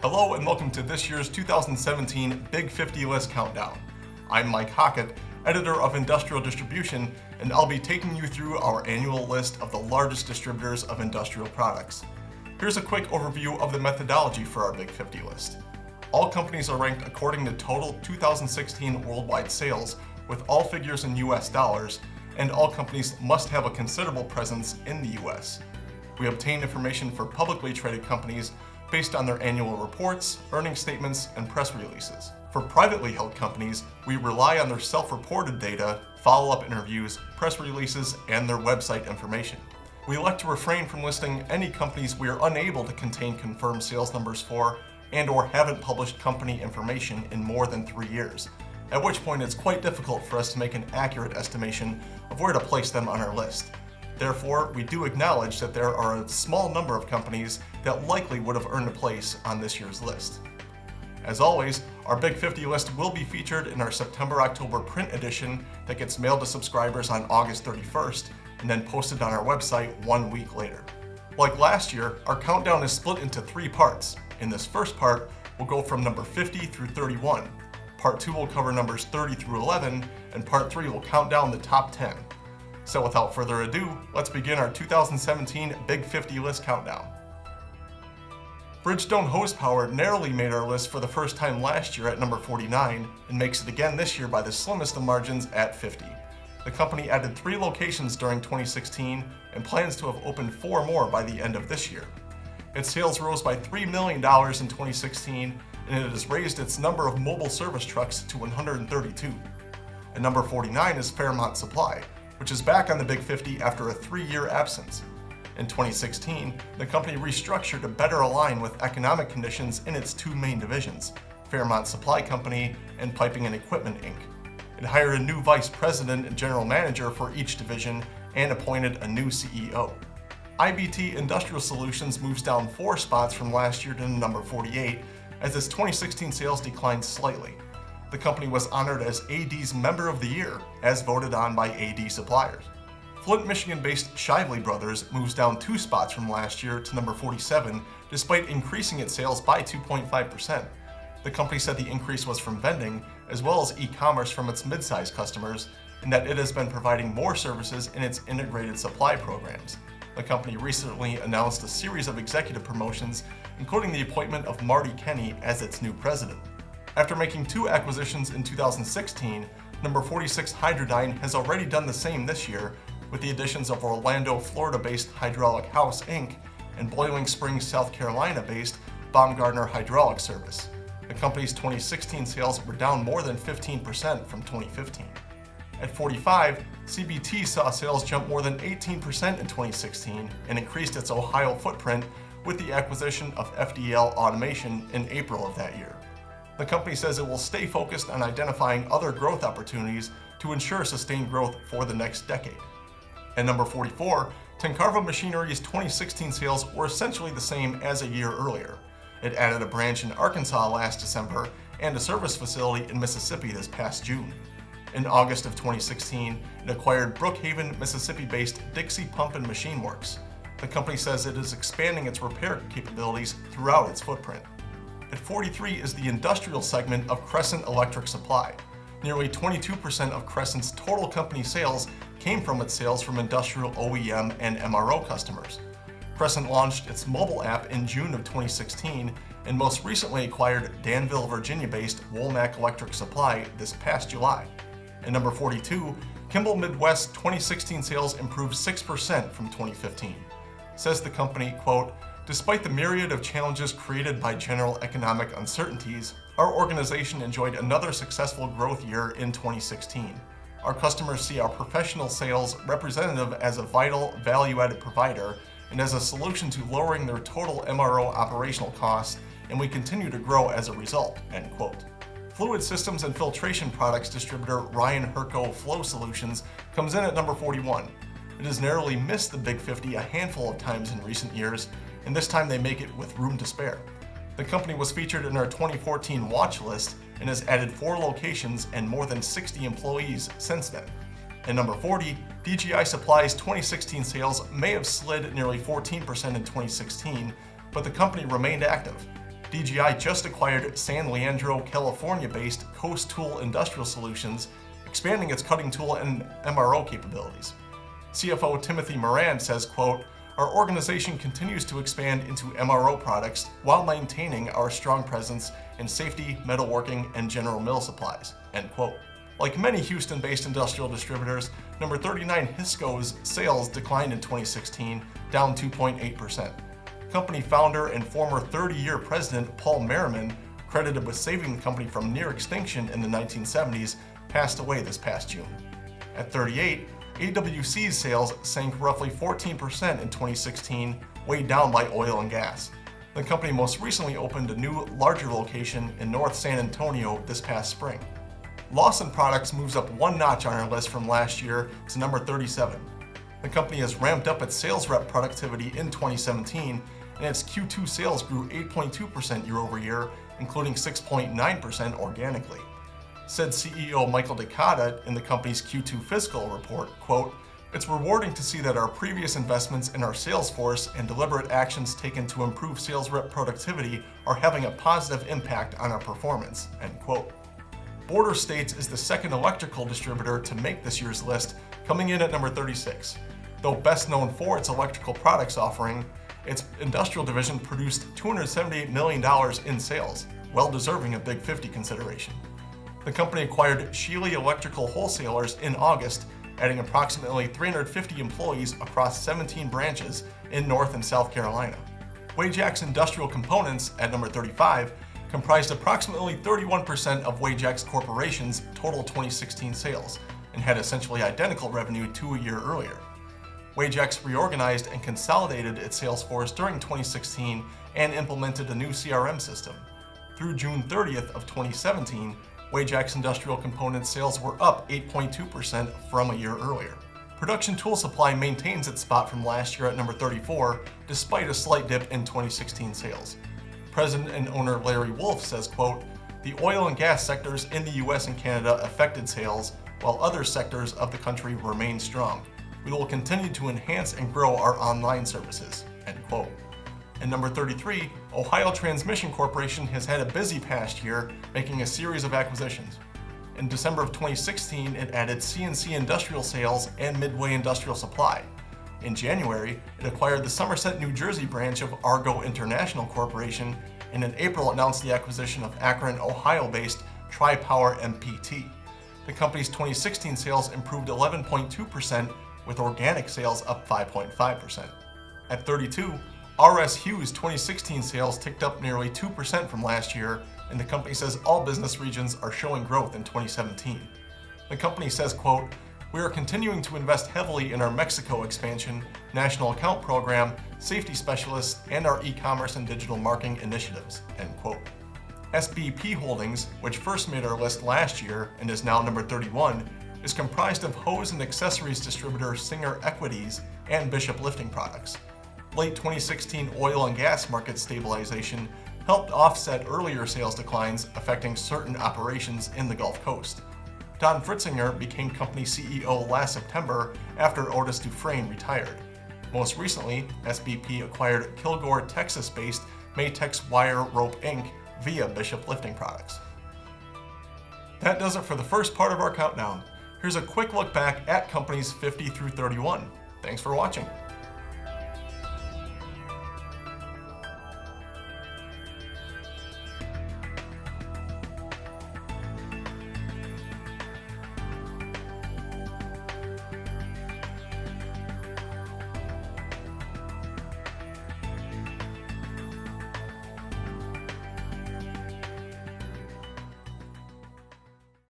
Hello and welcome to this year's 2017 Big 50 List Countdown. I'm Mike Hockett, editor of Industrial Distribution, and I'll be taking you through our annual list of the largest distributors of industrial products. Here's a quick overview of the methodology for our Big 50 list. All companies are ranked according to total 2016 worldwide sales, with all figures in US dollars, and all companies must have a considerable presence in the US. We obtain information for publicly traded companies based on their annual reports, earnings statements, and press releases. For privately held companies, we rely on their self-reported data, follow-up interviews, press releases, and their website information. We elect to refrain from listing any companies we are unable to contain confirmed sales numbers for and/or haven't published company information in more than 3 years, at which point it's quite difficult for us to make an accurate estimation of where to place them on our list. Therefore, we do acknowledge that there are a small number of companies that likely would have earned a place on this year's list. As always, our Big 50 list will be featured in our September-October print edition that gets mailed to subscribers on August 31st and then posted on our website 1 week later. Like last year, our countdown is split into 3 parts. In this first part, we'll go from number 50 through 31. Part 2 will cover numbers 30 through 11, and Part 3 will count down the top 10. So without further ado, let's begin our 2017 Big 50 List Countdown. Bridgestone Hose Power narrowly made our list for the first time last year at number 49, and makes it again this year by the slimmest of margins at 50. The company added 3 locations during 2016, and plans to have opened 4 more by the end of this year. Its sales rose by $3 million in 2016, and it has raised its number of mobile service trucks to 132. And number 49 is Fairmont Supply, which is back on the Big 50 after a 3-year absence. In 2016, the company restructured to better align with economic conditions in its 2 main divisions, Fairmont Supply Company and Piping and Equipment Inc. It hired a new vice president and general manager for each division and appointed a new CEO. IBT Industrial Solutions moves down 4 spots from last year to number 48, as its 2016 sales declined slightly. The company was honored as AD's Member of the Year, as voted on by AD suppliers. Flint, Michigan-based Shively Brothers moves down 2 spots from last year to number 47, despite increasing its sales by 2.5%. The company said the increase was from vending, as well as e-commerce from its mid-size customers, and that it has been providing more services in its integrated supply programs. The company recently announced a series of executive promotions, including the appointment of Marty Kenny as its new president. After making 2 acquisitions in 2016, number 46 Hydradyne has already done the same this year, with the additions of Orlando, Florida-based Hydraulic House, Inc. and Boiling Springs, South Carolina-based Baumgartner Hydraulic Service. The company's 2016 sales were down more than 15% from 2015. At 45, CBT saw sales jump more than 18% in 2016 and increased its Ohio footprint with the acquisition of FDL Automation in April of that year. The company says it will stay focused on identifying other growth opportunities to ensure sustained growth for the next decade. At number 44, Tencarva Machinery's 2016 sales were essentially the same as a year earlier. It added a branch in Arkansas last December and a service facility in Mississippi this past June. In August of 2016, it acquired Brookhaven, Mississippi-based Dixie Pump and Machine Works. The company says it is expanding its repair capabilities throughout its footprint. At 43 is the industrial segment of Crescent Electric Supply. Nearly 22% of Crescent's total company sales came from its sales from industrial OEM and MRO customers. Crescent launched its mobile app in June of 2016 and most recently acquired Danville, Virginia-based Womack Electric Supply this past July. At number 42, Kimball Midwest 2016 sales improved 6% from 2015. Says the company, quote, "Despite the myriad of challenges created by general economic uncertainties, our organization enjoyed another successful growth year in 2016. Our customers see our professional sales representative as a vital, value-added provider and as a solution to lowering their total MRO operational costs, and we continue to grow as a result," end quote. Fluid Systems and Filtration Products distributor Ryan Herco Flow Solutions comes in at number 41. It has narrowly missed the Big 50 a handful of times in recent years, and this time they make it with room to spare. The company was featured in our 2014 watch list and has added 4 locations and more than 60 employees since then. At number 40, DGI Supply's 2016 sales may have slid nearly 14% in 2016, but the company remained active. DGI just acquired San Leandro, California-based Coast Tool Industrial Solutions, expanding its cutting tool and MRO capabilities. CFO Timothy Moran says, quote, "Our organization continues to expand into MRO products while maintaining our strong presence in safety, metalworking, and general mill supplies," end quote. Like many Houston-based industrial distributors, number 39 Hisco's sales declined in 2016, down 2.8%. Company founder and former 30-year president Paul Merriman, credited with saving the company from near extinction in the 1970s, passed away this past June. At 38, AWC's sales sank roughly 14% in 2016, weighed down by oil and gas. The company most recently opened a new, larger location in North San Antonio this past spring. Lawson Products moves up one notch on our list from last year to number 37. The company has ramped up its sales rep productivity in 2017, and its Q2 sales grew 8.2% year over year, including 6.9% organically. Said CEO Michael Decada in the company's Q2 fiscal report, quote, "It's rewarding to see that our previous investments in our sales force and deliberate actions taken to improve sales rep productivity are having a positive impact on our performance," end quote. Border States is the second electrical distributor to make this year's list, coming in at number 36. Though best known for its electrical products offering, its industrial division produced $278 million in sales, well deserving a Big 50 consideration. The company acquired Sheely Electrical Wholesalers in August, adding approximately 350 employees across 17 branches in North and South Carolina. Wajax Industrial Components, at number 35, comprised approximately 31% of Wajax Corporation's total 2016 sales, and had essentially identical revenue to a year earlier. Wajax reorganized and consolidated its sales force during 2016 and implemented a new CRM system. Through June 30th of 2017, Wajax Industrial Components sales were up 8.2% from a year earlier. Production Tool Supply maintains its spot from last year at number 34, despite a slight dip in 2016 sales. President and owner Larry Wolf says, quote, "The oil and gas sectors in the US and Canada affected sales, while other sectors of the country remain strong. We will continue to enhance and grow our online services," end quote. And number 33, Ohio Transmission Corporation has had a busy past year, making a series of acquisitions. In December of 2016, it added CNC Industrial Sales and Midway Industrial Supply. In January, it acquired the Somerset, New Jersey branch of Argo International Corporation, and in April announced the acquisition of Akron, Ohio-based Tri-Power MPT. The company's 2016 sales improved 11.2%, with organic sales up 5.5%. At 32, RS Hughes' 2016 sales ticked up nearly 2% from last year, and the company says all business regions are showing growth in 2017. The company says, quote, "We are continuing to invest heavily in our Mexico expansion, national account program, safety specialists, and our e-commerce and digital marketing initiatives," end quote. SBP Holdings, which first made our list last year and is now number 31, is comprised of hose and accessories distributor Singer Equities and Bishop Lifting Products. Late 2016 oil and gas market stabilization helped offset earlier sales declines affecting certain operations in the Gulf Coast. Don Fritzinger became company CEO last September after Otis Dufresne retired. Most recently, SBP acquired Kilgore, Texas-based Matex Wire Rope Inc. via Bishop Lifting Products. That does it for the first part of our countdown. Here's a quick look back at companies 50 through 31. Thanks for watching.